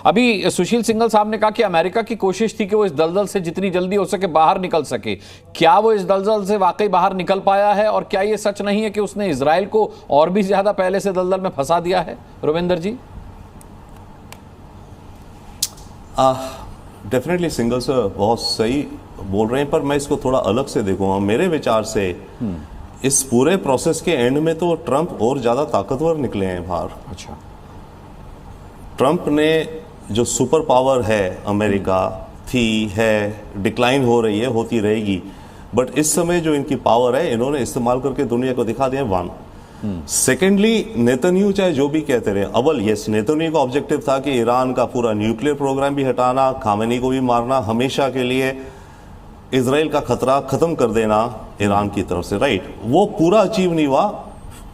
अभी सुशील सिंघल साहब ने कहा कि अमेरिका की कोशिश थी कि वो इस दलदल से जितनी जल्दी हो सके बाहर निकल सके। क्या वो इस दलदल से वाकई बाहर निकल पाया है, और क्या ये सच नहीं है कि उसने इजराइल को और भी ज्यादा पहले से दलदल में फंसा दिया है? रविंदर जी। डेफिनेटली सिंघल सर बहुत सही बोल रहे हैं, पर मैं इसको थोड़ा अलग से देखूंगा। मेरे विचार से इस पूरे प्रोसेस के एंड में तो ट्रंप और ज्यादा ताकतवर निकले हैं बाहर। अच्छा, ट्रंप ने जो सुपर पावर है अमेरिका थी, है, डिक्लाइन हो रही है, होती रहेगी, बट इस समय जो इनकी पावर है इन्होंने इस्तेमाल करके दुनिया को दिखा दिया। वन सेकेंडली, नेतन्याहू चाहे जो भी कहते रहे, अव्वल यस नेतन्याहू का ऑब्जेक्टिव था कि ईरान का पूरा न्यूक्लियर प्रोग्राम भी हटाना, खामेनी को भी मारना, हमेशा के लिए इजराइल का खतरा खत्म कर देना ईरान की तरफ से, राइट। वो पूरा अचीव नहीं हुआ,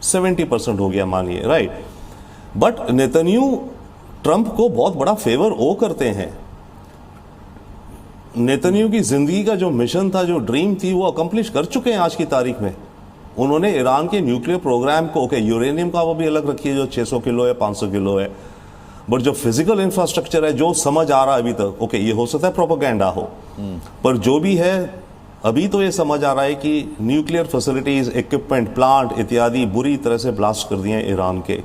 70% हो गया मानिए, राइट। बट नेतन्याहू ट्रंप को बहुत बड़ा फेवर ओ करते हैं। नेतन्याहू की जिंदगी का जो मिशन था, जो ड्रीम थी, वो अकम्प्लिश कर चुके हैं आज की तारीख में। उन्होंने ईरान के न्यूक्लियर प्रोग्राम को, ओके यूरेनियम का वो भी अलग रखिए जो 600 किलो है, 500 किलो है, बट जो फिजिकल इंफ्रास्ट्रक्चर है, जो समझ आ रहा है अभी तक, ओके ये हो सकता है प्रोपेगेंडा हो, पर जो भी है अभी तो ये समझ आ रहा है कि न्यूक्लियर फैसिलिटीज, इक्विपमेंट, प्लांट इत्यादि बुरी तरह से ब्लास्ट कर दिए ईरान के।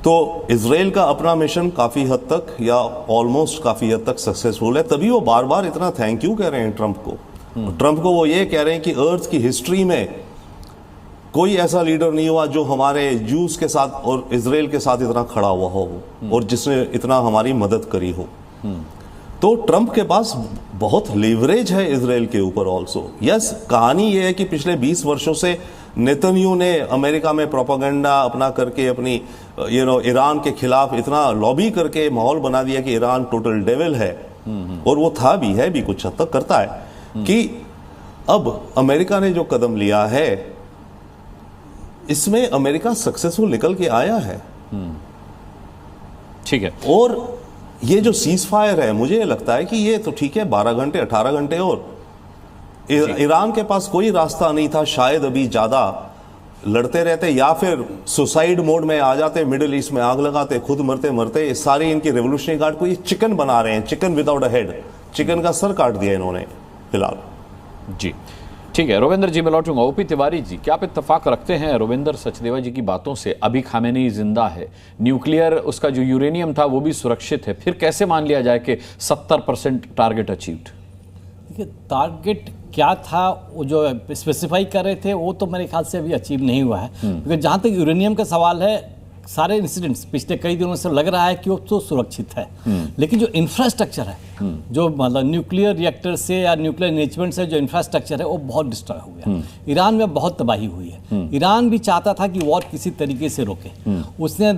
तो इजराइल का अपना मिशन काफी हद तक या ऑलमोस्ट काफी हद तक सक्सेसफुल है, तभी वो बार बार इतना थैंक यू कह रहे हैं ट्रंप को। ट्रंप को वो ये कह रहे हैं कि अर्थ की हिस्ट्री में कोई ऐसा लीडर नहीं हुआ जो हमारे जूस के साथ और इजराइल के साथ इतना खड़ा हुआ हो और जिसने इतना हमारी मदद करी हो। तो ट्रंप के पास बहुत लीवरेज है इजराइल के ऊपर ऑल्सो। यस, कहानी ये है कि पिछले 20 वर्षों से नेतन्याहू ने अमेरिका में प्रोपेगेंडा अपना करके अपनी ईरान के खिलाफ इतना लॉबी करके माहौल बना दिया कि ईरान टोटल डेविल है, और वो था भी, है भी, कुछ हद तक करता है। कि अब अमेरिका ने जो कदम लिया है इसमें अमेरिका सक्सेसफुल निकल के आया है। ठीक है। और ये जो सीज फायर है, मुझे लगता है कि ये तो ठीक है, 12 घंटे 18 घंटे और ईरान के पास कोई रास्ता नहीं था, शायद अभी ज्यादा लड़ते रहते या फिर सुसाइड मोड में आ जाते, मिडिल ईस्ट में आग लगाते, खुद मरते मरते। सारी इनकी रेवोल्यूशनरी गार्ड को ये चिकन बना रहे हैं, chicken without a head, chicken का सर काट दिया इन्होंने फिलहाल। जी ठीक है। रविंदर जी मैं लौटूंगा। ओपी तिवारी जी, क्या आप इत्तेफाक रखते हैं रविंदर सचदेवा जी की बातों से? अभी खामेनी जिंदा है, न्यूक्लियर उसका जो यूरेनियम था वो भी सुरक्षित है, फिर कैसे मान लिया जाए कि 70% टारगेट अचीव्ड? देखिए, टारगेट क्या था वो जो स्पेसिफाई कर रहे थे वो तो मेरे ख्याल से अभी अचीव नहीं हुआ है। क्योंकि जहाँ तक यूरेनियम का सवाल है, सारे इंसिडेंट्स पिछले कई दिनों से लग रहा है कि वो तो सुरक्षित है, लेकिन जो इंफ्रास्ट्रक्चर है, जो मतलब न्यूक्लियर रिएक्टर से या न्यूक्लियर एनरिचमेंट से जो इंफ्रास्ट्रक्चर है वो बहुत डिस्ट्रॉय हो गया। ईरान में बहुत तबाही हुई है। ईरान भी चाहता था कि वॉर किसी तरीके से रोके। उसने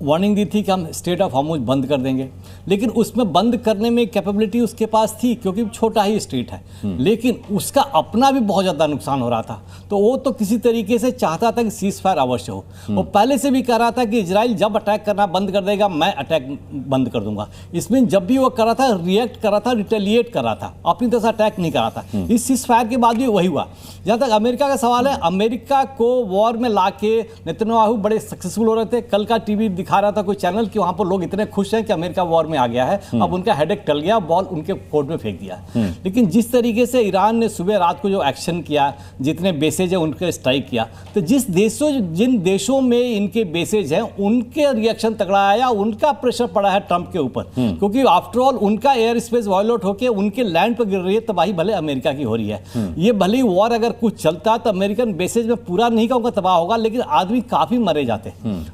वार्निंग दी थी कि हम स्टेट ऑफ हॉर्मुज बंद कर देंगे, लेकिन उसमें बंद करने में कैपेबिलिटी उसके पास थी क्योंकि छोटा ही स्टेट है, लेकिन उसका अपना भी बहुत ज़्यादा नुकसान हो रहा था। तो वो तो किसी तरीके से चाहता था कि सीज फायर अवश्य हो। वो पहले से भी कह रहा था कि इजराइल जब अटैक करना बंद कर देगा मैं अटैक बंद कर दूंगा। इसमें जब भी वो कर रहा था रिएक्ट कर रहा था, रिटेलिएट कर रहा था, अपनी तरह से अटैक नहीं कर रहा था। इस सीज फायर के बाद भी वही हुआ। जहाँ तक अमेरिका का सवाल है, अमेरिका को वॉर में लाके नेतन्याहू बड़े सक्सेसफुल हो रहे थे। कल का टीवी दिखा रहा था कोई चैनल कि वहाँ पर लोग इतने खुश हैं कि अमेरिका वॉर में आ गया है, अब उनका हेडेक टल गया, बॉल उनके कोर्ट में फेंक दिया। लेकिन जिस तरीके से ईरान ने सुबह रात को जो एक्शन किया, जितने बेसेज है उनके स्ट्राइक किया, तो जिन देशों में इनके बेसेज हैं उनके रिएक्शन तगड़ा आया, उनका प्रेशर पड़ा है ट्रंप के ऊपर, क्योंकि आफ्टर ऑल उनका एयर स्पेस वायलेट होकर उनके लैंड पर गिर रही है, तबाही भले अमेरिका की हो रही है। ये भले ही वॉर अगर कुछ चलता तो अमेरिकन बेसेज में पूरा नहीं कहूंगा तबाह होगा, लेकिन आदमी काफी मरे जाते।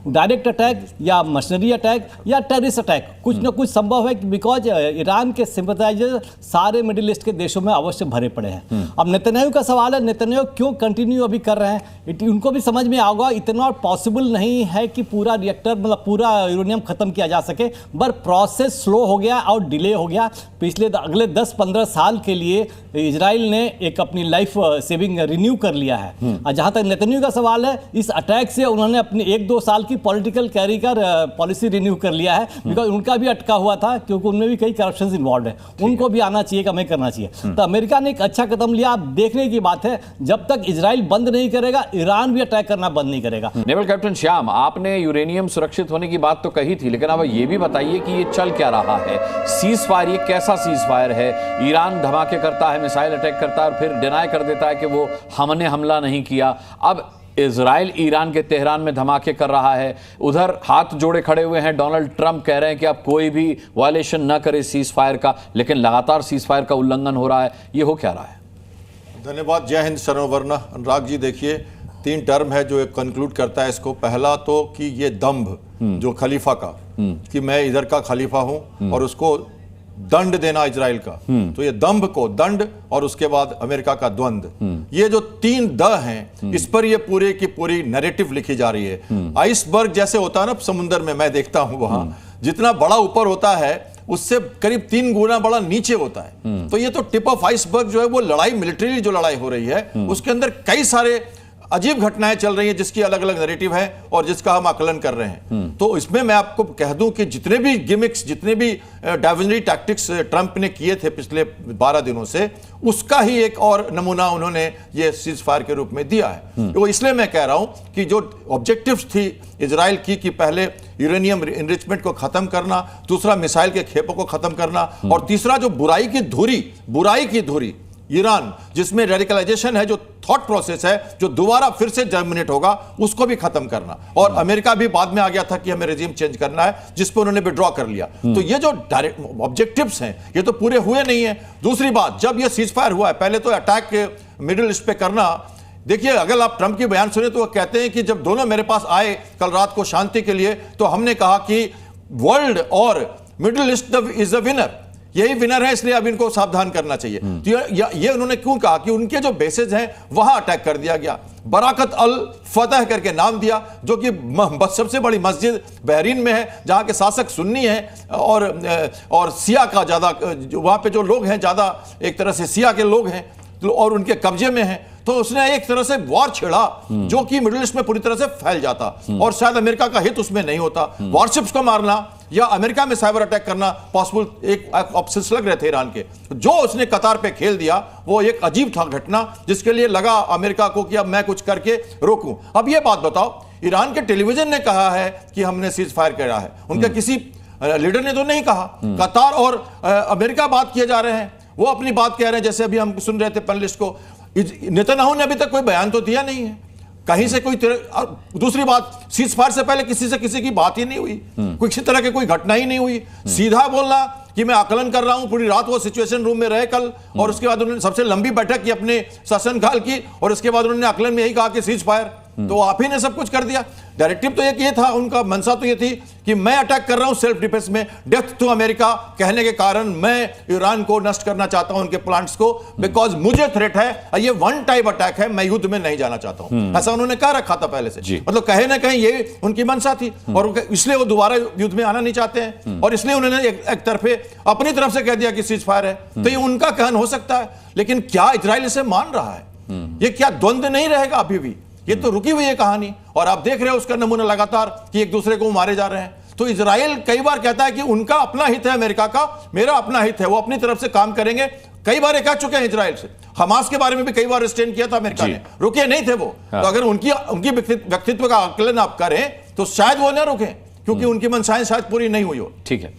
डायरेक्ट अटैक या मशीनरी अटैक या टेररिस्ट अटैक कुछ ना कुछ संभव है, बिकॉज ईरान के सिंपैथाइजर सारे मिडिल ईस्ट के देशों में अवश्य भरे पड़े हैं। अब नेतन्याहू का सवाल है, नेतन्याहू क्यों कंटिन्यू अभी कर रहे हैं? उनको भी समझ में आएगा इतना पॉसिबल नहीं है कि पूरा रिएक्टर मतलब पूरा यूरेनियम खत्म किया जा सके, पर प्रोसेस स्लो हो गया और डिले हो गया। पिछले अगले 10-15 साल के लिए इजराइल ने एक अपनी लाइफ सेविंग रिन्यू कर लिया है। और जहां तक नेतन्याहू का सवाल है, इस अटैक से उन्होंने अपनी 1-2 साल की पॉलिटिकल कैरियर पॉलिसी रिन्यू कर लिया है, बिकॉज उनका भी अटका हुआ था, क्योंकि उनमें भी कई करप्शन इन्वॉल्व है। उनको भी आना चाहिए, हमें करना चाहिए। तो अमेरिका ने एक अच्छा कदम लिया। अब देखने की बात है, जब तक इजराइल बंद नहीं करेगा, ईरान भी अटैक करना बंद नहीं करेगा। नेवल कैप्टन श्याम, आपने यूरेनियम सुरक्षित होने की बात तो कही थी, लेकिन अब ये भी बताइए कि ये चल क्या रहा है। सीज फायर, ये कैसा सीज फायर है? ईरान धमाके करता है, मिसाइल अटैक करता है और फिर डिनाई कर देता है कि वो हमने हमला नहीं किया। अब इजराइल ईरान के तेहरान में धमाके कर रहा है, उधर हाथ जोड़े खड़े हुए हैं। डोनाल्ड ट्रंप कह रहे हैं कि अब कोई भी वायलेशन न करे सीज फायर का, लेकिन लगातार सीज फायर का उल्लंघन हो रहा है। ये हो क्या रहा है? धन्यवाद। जय हिंद सर्ववर्णा। अनुराग जी, देखिए 3 टर्म है जो एक कंक्लूड करता है इसको। पहला तो कि ये दंभ जो खलीफा का, कि मैं इधर का खलीफा हूं और उसको दंड देना इजराइल का, तो ये दंभ को दंड और उसके बाद अमेरिका का द्वंद, ये जो 3 द हैं, इस पर ये पूरे की पूरी नैरेटिव लिखी जा रही है। आइसबर्ग जैसे होता है ना समुद्र में, मैं देखता हूं वहां जितना बड़ा ऊपर होता है उससे करीब 3 गुना बड़ा नीचे होता है। तो ये तो टिप ऑफ आइसबर्ग जो है वो लड़ाई, मिलिट्री जो लड़ाई हो रही है उसके अंदर कई सारे अजीब घटनाएं चल रही हैं जिसकी अलग अलग नैरेटिव है और जिसका हम आकलन कर रहे हैं। तो इसमें मैं आपको कह दूं कि जितने भी गिमिक्स, जितने भी डाइवर्जनरी टैक्टिक्स ट्रंप ने किए थे पिछले 12 दिनों से, उसका ही एक और नमूना उन्होंने ये सीज फायर के रूप में दिया है। तो इसलिए मैं कह रहा हूं कि जो ऑब्जेक्टिव्स थी इजराइल की, कि पहले यूरेनियम इनरिचमेंट को खत्म करना, दूसरा मिसाइल के खेपों को खत्म करना, और तीसरा जो बुराई की धुरी ईरान, जिसमें रेडिकलाइजेशन है, जो थॉट प्रोसेस है जो दोबारा फिर से जर्मिनेट होगा, उसको भी खत्म करना। और अमेरिका भी बाद में आ गया था कि हमें रेजिम चेंज करना है, जिस पर उन्होंने विड्रॉ कर लिया। तो ये जो डायरेक्ट ऑब्जेक्टिव्स हैं ये तो पूरे हुए नहीं है। दूसरी बात, जब ये सीज फायर हुआ है, पहले तो अटैक मिडिल ईस्ट पे करना, देखिए अगर आप ट्रंप की बयान सुने तो वो कहते हैं कि जब दोनों मेरे पास आए कल रात को शांति के लिए, तो हमने कहा कि वर्ल्ड और middle east is the winner, यही विनर है, इसलिए अब इनको सावधान करना चाहिए। तो ये उन्होंने क्यों कहा कि उनके जो बेसेज हैं वहां अटैक कर दिया गया। बराकत अल फतह करके नाम दिया, जो कि सबसे बड़ी मस्जिद बहरीन में है, जहां के शासक सुन्नी हैं और सिया का ज्यादा, वहां पे जो लोग हैं ज्यादा एक तरह से सिया के लोग हैं और उनके कब्जे में हैं। तो उसने एक तरह से वॉर छेड़ा जो कि मिडिल ईस्ट में पूरी तरह से फैल जाता, और शायद अमेरिका का हित उसमें नहीं होता। वॉरशिप्स को मारना या अमेरिका में साइबर अटैक करना पॉसिबल एक ऑप्शंस लग रहे थे ईरान के। जो उसने कतार पे खेल दिया वो एक अजीब था घटना, जिसके लिए लगा अमेरिका को कि अब मैं कुछ करके रोकूं। अब ये बात बताओ, ईरान के टेलीविजन ने कहा है कि हमने सीज फायर किया है, उनके किसी लीडर ने तो नहीं कहा। कतार और अमेरिका बात किए जा रहे हैं, वो अपनी बात कह रहे हैं, जैसे अभी हम सुन रहे थे पैनलिस्ट को। नेतन्याहू ने अभी तक कोई बयान तो दिया नहीं है कहीं से कोई। दूसरी बात, सीज फायर से पहले किसी से किसी की बात ही नहीं हुई, किसी तरह की कोई घटना ही नहीं हुई। सीधा बोलना कि मैं आकलन कर रहा हूं, पूरी रात वो सिचुएशन रूम में रहे कल, और उसके बाद उन्होंने सबसे लंबी बैठक की अपने शासनकाल की, और उसके बाद उन्होंने आकलन में यही कहा कि सीज फायर। तो आप ही ने सब कुछ कर दिया। डायरेक्टिव तो एक ये था, उनका मंशा तो ये थी कि मैं अटैक कर रहा हूं सेल्फ डिफेंस में, डेथ टू अमेरिका कहने के कारण मैं ईरान को नष्ट करना चाहता हूं, उनके प्लांट्स को, बिकॉज मुझे थ्रेट है, ये वन टाइप अटैक है, मैं युद्ध में नहीं जाना चाहता हूं। ऐसा उन्होंने कह रखा था पहले से, मतलब कहीं ना कहीं ये उनकी मंशा थी, और इसलिए वो दोबारा युद्ध में आना नहीं चाहते हैं, और इसलिए उन्होंने एक तरफे अपनी तरफ से कह दिया कि सीज फायर है। तो ये उनका कहन हो सकता है, लेकिन क्या इजराइल इसे मान रहा है? ये क्या द्वंद्व नहीं रहेगा अभी भी? ये तो रुकी हुई है कहानी, और आप देख रहे हो उसका नमूना लगातार कि एक दूसरे को मारे जा रहे हैं। तो इजराइल कई बार कहता है कि उनका अपना हित है अमेरिका का, मेरा अपना हित है, वो अपनी तरफ से काम करेंगे। कई बार कह चुके हैं इजराइल से, हमास के बारे में भी कई बार रिस्ट्रेन किया था अमेरिका ने, रुके नहीं थे वो। तो अगर उनकी व्यक्तित्व का आकलन आप करें तो शायद वो न रुके, क्योंकि उनकी मंशाएं शायद पूरी नहीं हुई हो। ठीक है।